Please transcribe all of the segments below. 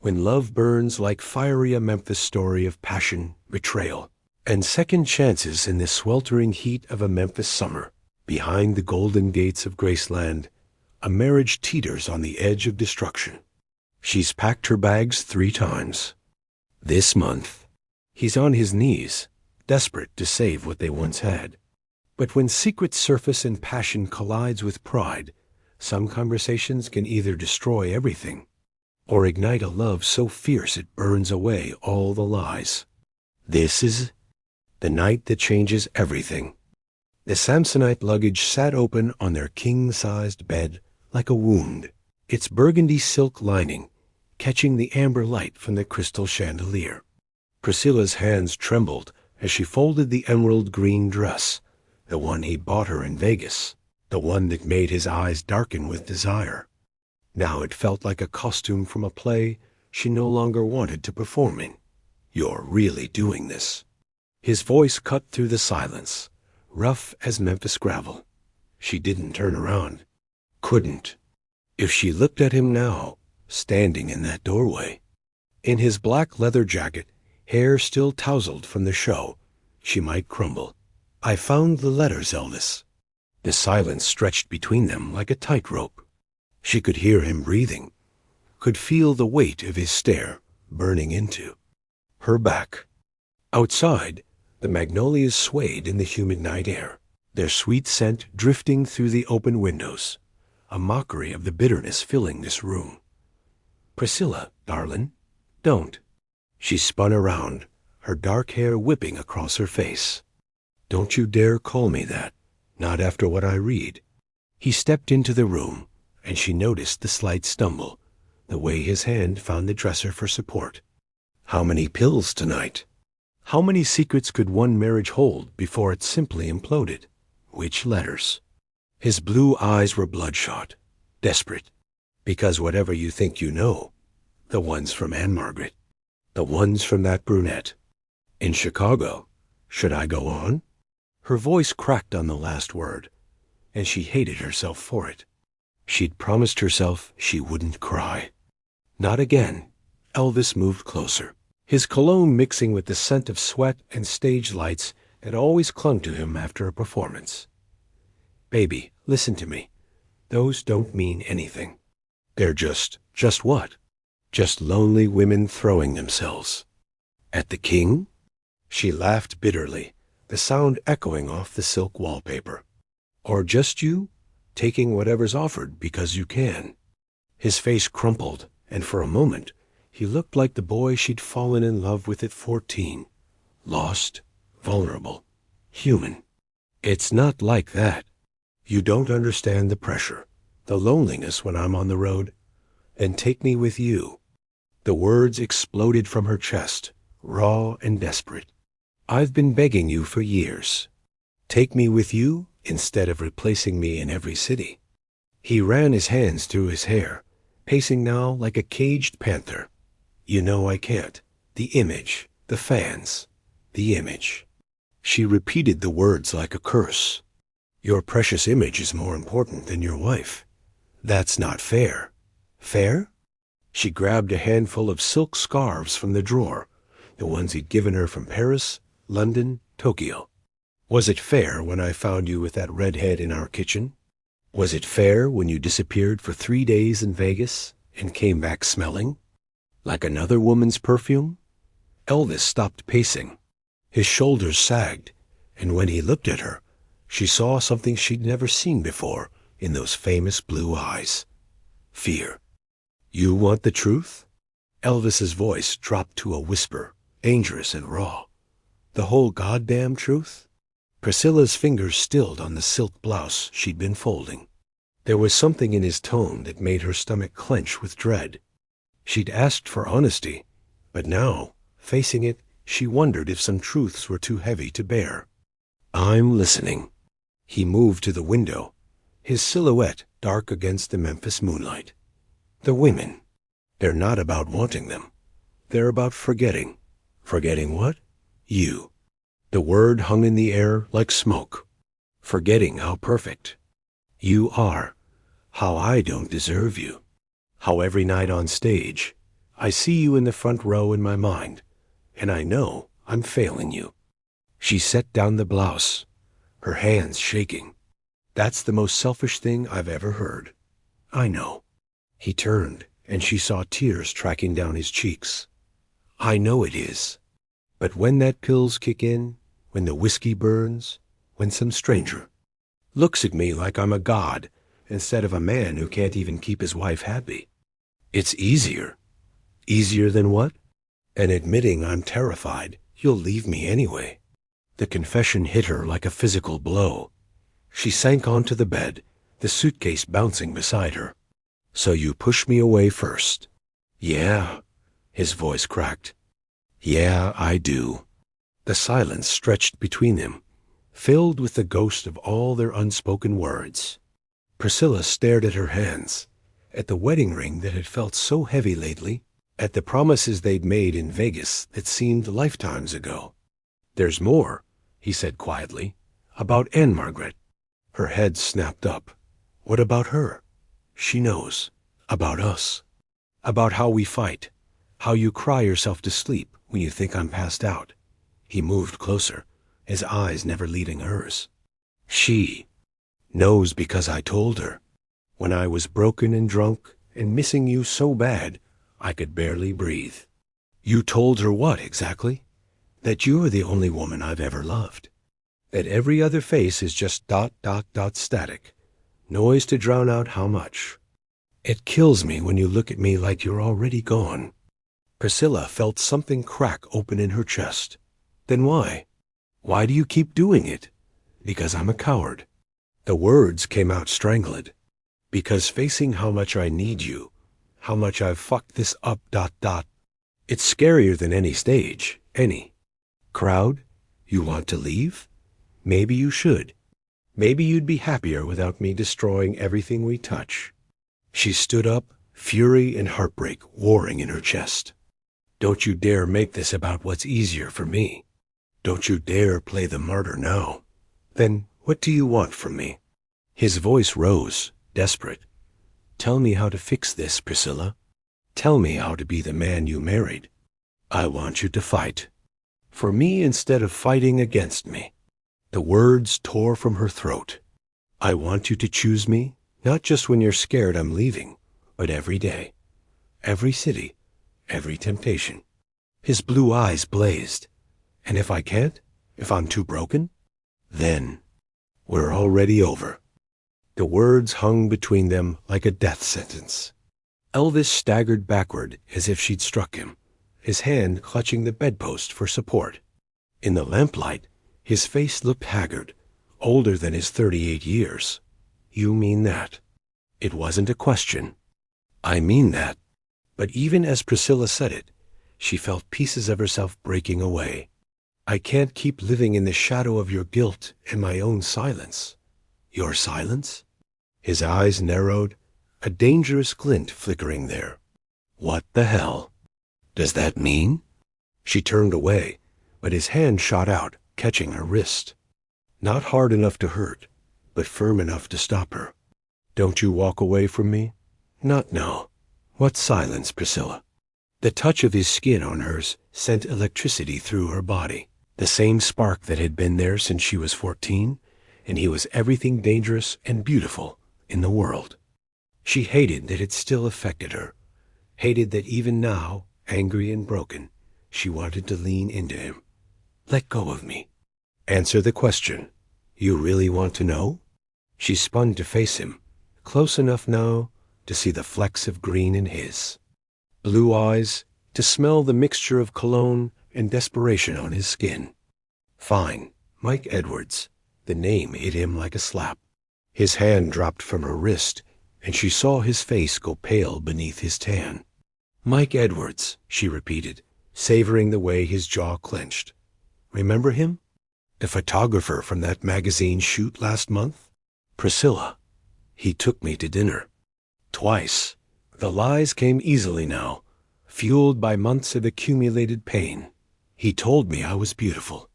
when love burns like fiery a Memphis story of passion, betrayal, and second chances in the sweltering heat of a Memphis summer. Behind the golden gates of Graceland, a marriage teeters on the edge of destruction. She's packed her bags 3 times. This month, he's on his knees, desperate to save what they once had. But when secret surface and passion collides with pride, some conversations can either destroy everything or ignite a love so fierce it burns away all the lies. This is the night that changes everything. The Samsonite luggage sat open on their king-sized bed like a wound, its burgundy silk lining catching the amber light from the crystal chandelier. Priscilla's hands trembled as she folded the emerald green dress, the one he bought her in Vegas, the one that made his eyes darken with desire. Now it felt like a costume from a play she no longer wanted to perform in. "You're really doing this." His voice cut through the silence, rough as Memphis gravel. She didn't turn around. Couldn't. If she looked at him now, standing in that doorway, in his black leather jacket, hair still tousled from the show, she might crumble. "I found the letters, Elvis." The silence stretched between them like a tightrope. She could hear him breathing, could feel the weight of his stare burning into her back. Outside, the magnolias swayed in the humid night air, their sweet scent drifting through the open windows, a mockery of the bitterness filling this room. "Priscilla, darlin', don't." She spun around, her dark hair whipping across her face. "Don't you dare call me that, not after what I read." He stepped into the room, and she noticed the slight stumble, the way his hand found the dresser for support. How many pills tonight? How many secrets could one marriage hold before it simply imploded? Which letters? His blue eyes were bloodshot, desperate. "Because whatever you think you know, the ones from Anne Margaret, the ones from that brunette. In Chicago. Should I go on?" Her voice cracked on the last word, and she hated herself for it. She'd promised herself she wouldn't cry. Not again. Elvis moved closer, his cologne mixing with the scent of sweat and stage lights that always clung to him after a performance. "Baby, listen to me. Those don't mean anything. They're just what? Just lonely women throwing themselves." "At the king?" She laughed bitterly, the sound echoing off the silk wallpaper. "Or just you, taking whatever's offered because you can." His face crumpled, and for a moment he looked like the boy she'd fallen in love with at 14. Lost, vulnerable, human. "It's not like that. You don't understand the pressure, the loneliness when I'm on the road. And take me with you." The words exploded from her chest, raw and desperate. "I've been begging you for years. Take me with you instead of replacing me in every city." He ran his hands through his hair, pacing now like a caged panther. "You know I can't. The image, the fans, the image." She repeated the words like a curse. "Your precious image is more important than your wife. That's not fair." "Fair?" She grabbed a handful of silk scarves from the drawer, the ones he'd given her from Paris, London, Tokyo. "Was it fair when I found you with that redhead in our kitchen? Was it fair when you disappeared for 3 days in Vegas and came back smelling like another woman's perfume?" Elvis stopped pacing. His shoulders sagged, and when he looked at her, she saw something she'd never seen before in those famous blue eyes. Fear. "You want the truth?" Elvis's voice dropped to a whisper, dangerous and raw. "The whole goddamn truth?" Priscilla's fingers stilled on the silk blouse she'd been folding. There was something in his tone that made her stomach clench with dread. She'd asked for honesty, but now, facing it, she wondered if some truths were too heavy to bear. "I'm listening." He moved to the window, his silhouette dark against the Memphis moonlight. "The women. They're not about wanting them. They're about forgetting." "Forgetting what?" "You." The word hung in the air like smoke. "Forgetting how perfect you are, how I don't deserve you, how every night on stage I see you in the front row in my mind, and I know I'm failing you." She set down the blouse, her hands shaking. "That's the most selfish thing I've ever heard. I know." He turned, and she saw tears tracking down his cheeks. "I know it is. But when that pills kick in, when the whiskey burns, when some stranger looks at me like I'm a god instead of a man who can't even keep his wife happy, it's easier." "Easier than what?" "And admitting I'm terrified you'll leave me anyway." The confession hit her like a physical blow. She sank onto the bed, the suitcase bouncing beside her. "So you push me away first?" "Yeah." His voice cracked. "Yeah, I do." The silence stretched between them, filled with the ghost of all their unspoken words. Priscilla stared at her hands, at the wedding ring that had felt so heavy lately, at the promises they'd made in Vegas that seemed lifetimes ago. "There's more," he said quietly, "about Anne Margaret." Her head snapped up. "What about her?" "She knows. About us. About how we fight. How you cry yourself to sleep when you think I'm passed out." He moved closer, his eyes never leaving hers. "She knows because I told her. When I was broken and drunk and missing you so bad I could barely breathe." "You told her what exactly?" "That you're the only woman I've ever loved. That every other face is just ... static. Noise to drown out how much. It kills me when you look at me like you're already gone." Priscilla felt something crack open in her chest. "Then why? Why do you keep doing it?" "Because I'm a coward." The words came out strangled. "Because facing how much I need you, how much I've fucked this up ... it's scarier than any stage, any crowd. You want to leave? Maybe you should. Maybe you'd be happier without me destroying everything we touch." She stood up, fury and heartbreak warring in her chest. "Don't you dare make this about what's easier for me. Don't you dare play the martyr now." "Then what do you want from me?" His voice rose, desperate. "Tell me how to fix this, Priscilla. Tell me how to be the man you married. I want you to fight. For me instead of fighting against me." The words tore from her throat. "I want you to choose me, not just when you're scared I'm leaving, but every day. Every city. Every temptation." His blue eyes blazed. "And if I can't? If I'm too broken?" "Then we're already over." The words hung between them like a death sentence. Elvis staggered backward as if she'd struck him, his hand clutching the bedpost for support. In the lamplight, his face looked haggard, older than his 38 years. "You mean that?" It wasn't a question. "I mean that." But even as Priscilla said it, she felt pieces of herself breaking away. "I can't keep living in the shadow of your guilt and my own silence." "Your silence?" His eyes narrowed, a dangerous glint flickering there. "What the hell does that mean?" She turned away, but his hand shot out, catching her wrist. Not hard enough to hurt, but firm enough to stop her. "Don't you walk away from me?" "Not now." "What silence, Priscilla?" The touch of his skin on hers sent electricity through her body, the same spark that had been there since she was 14, and he was everything dangerous and beautiful in the world. She hated that it still affected her, hated that even now, angry and broken, she wanted to lean into him. "Let go of me." "Answer the question. You really want to know?" She spun to face him, close enough now to see the flecks of green in his blue eyes, to smell the mixture of cologne and desperation on his skin. "Fine. Mike Edwards." The name hit him like a slap. His hand dropped from her wrist, and she saw his face go pale beneath his tan. "Mike Edwards," she repeated, savoring the way his jaw clenched. "Remember him? The photographer from that magazine shoot last month?" "Priscilla. He took me to dinner. Twice." The lies came easily now, fueled by months of accumulated pain. "He told me I was beautiful.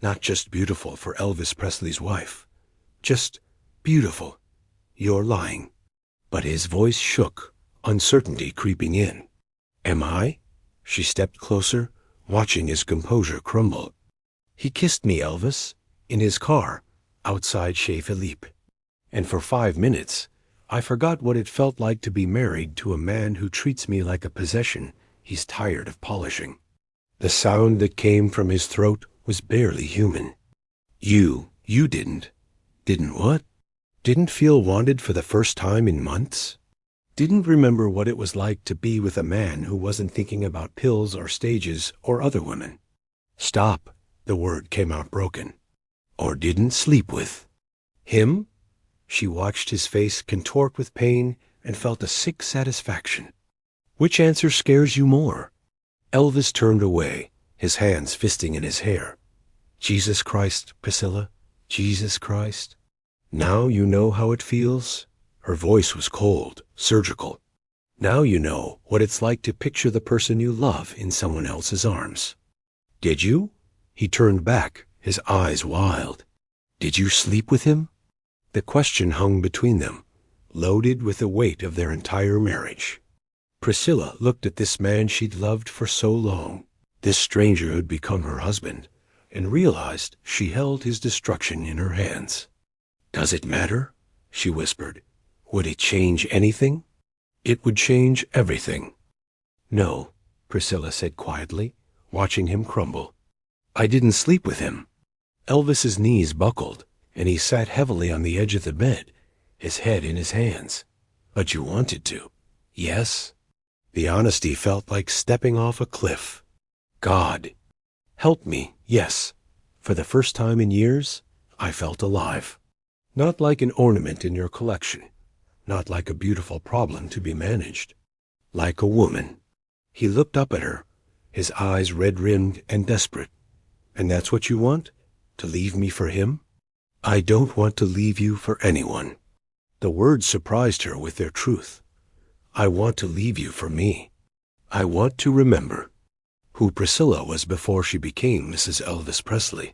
Not just beautiful for Elvis Presley's wife. Just beautiful. You're lying." But his voice shook, uncertainty creeping in. Am I? She stepped closer, watching his composure crumble. He kissed me, Elvis, in his car, outside Chez Philippe. And for 5 minutes, I forgot what it felt like to be married to a man who treats me like a possession he's tired of polishing. The sound that came from his throat was barely human. You didn't. Didn't what? Didn't feel wanted for the first time in months? Didn't remember what it was like to be with a man who wasn't thinking about pills or stages or other women? Stop, the word came out broken. Or didn't sleep with. Him? She watched his face contort with pain and felt a sick satisfaction. Which answer scares you more? Elvis turned away, his hands fisting in his hair. Jesus Christ, Priscilla, Jesus Christ. Now you know how it feels? Her voice was cold, surgical. Now you know what it's like to picture the person you love in someone else's arms. Did you? He turned back, his eyes wild. Did you sleep with him? The question hung between them, loaded with the weight of their entire marriage. Priscilla looked at this man she'd loved for so long, this stranger who'd become her husband, and realized she held his destruction in her hands. Does it matter? She whispered. Would it change anything? It would change everything. No, Priscilla said quietly, watching him crumble. I didn't sleep with him. Elvis's knees buckled, and he sat heavily on the edge of the bed, his head in his hands. But you wanted to. Yes? The honesty felt like stepping off a cliff. God. Help me, yes. For the first time in years, I felt alive. Not like an ornament in your collection. Not like a beautiful problem to be managed. Like a woman. He looked up at her, his eyes red-rimmed and desperate. And that's what you want? To leave me for him? I don't want to leave you for anyone. The words surprised her with their truth. I want to leave you for me. I want to remember who Priscilla was before she became Mrs. Elvis Presley.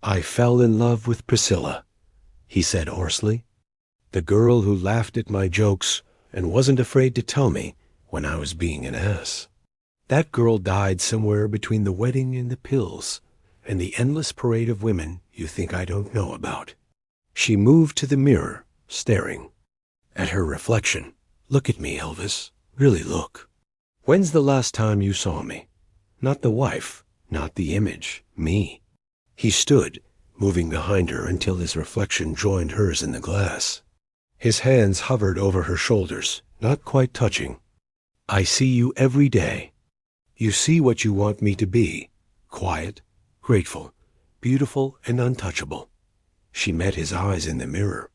I fell in love with Priscilla, he said hoarsely. The girl who laughed at my jokes and wasn't afraid to tell me when I was being an ass. That girl died somewhere between the wedding and the pills and the endless parade of women you think I don't know about. She moved to the mirror, staring at her reflection. Look at me, Elvis. Really look. When's the last time you saw me? Not the wife, not the image, me. He stood, moving behind her until his reflection joined hers in the glass. His hands hovered over her shoulders, not quite touching. I see you every day. You see what you want me to be. Quiet, grateful, beautiful, and untouchable. She met his eyes in the mirror.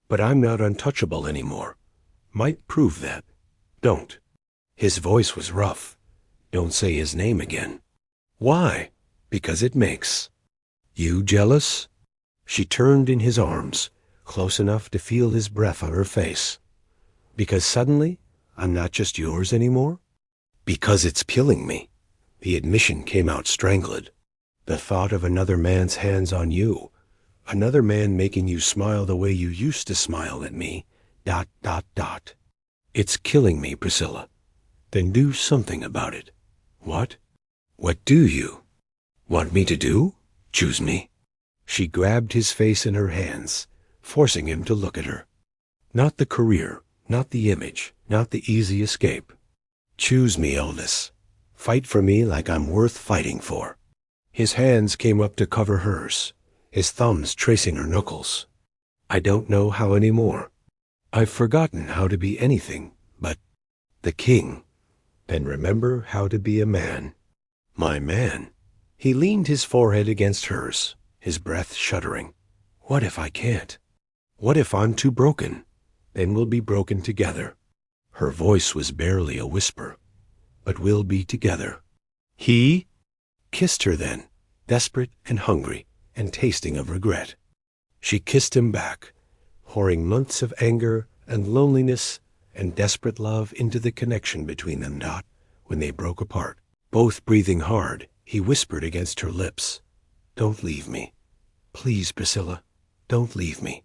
But I'm not untouchable anymore. Might prove that. Don't. His voice was rough. Don't say his name again. Why? Because it makes. You jealous? She turned in his arms, close enough to feel his breath on her face. Because suddenly, I'm not just yours anymore? Because it's killing me. The admission came out strangled. The thought of another man's hands on you, another man making you smile the way you used to smile at me, ... It's killing me, Priscilla. Then do something about it. What? What do you want me to do? Choose me. She grabbed his face in her hands, forcing him to look at her. Not the career, not the image, not the easy escape. Choose me, Elvis. Fight for me like I'm worth fighting for. His hands came up to cover hers, his thumbs tracing her knuckles. I don't know how anymore. I've forgotten how to be anything but the king. Then remember how to be a man. My man. He leaned his forehead against hers, his breath shuddering. What if I can't? What if I'm too broken? Then we'll be broken together. Her voice was barely a whisper. But we'll be together. He kissed her then, desperate and hungry and tasting of regret. She kissed him back, pouring months of anger and loneliness and desperate love into the connection between them. When they broke apart, both breathing hard, he whispered against her lips, Don't leave me. Please, Priscilla, don't leave me.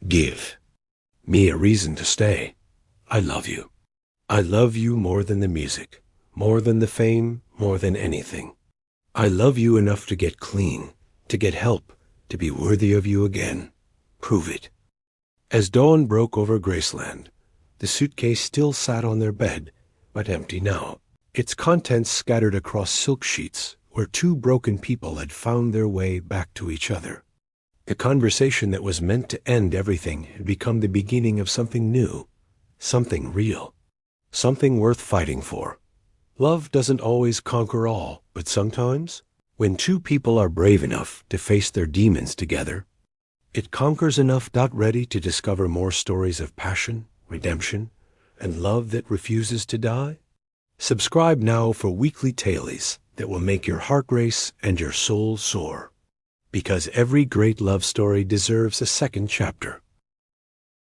Give me a reason to stay. I love you. I love you more than the music, more than the fame, more than anything. I love you enough to get clean, to get help, to be worthy of you again. Prove it. As dawn broke over Graceland, the suitcase still sat on their bed, but empty now, its contents scattered across silk sheets where two broken people had found their way back to each other. The conversation that was meant to end everything had become the beginning of something new, something real, something worth fighting for. Love doesn't always conquer all, but sometimes, when two people are brave enough to face their demons together, it conquers enough. Ready to discover more stories of passion, redemption, and love that refuses to die? Subscribe now for weekly tailies that will make your heart race and your soul soar. Because every great love story deserves a second chapter.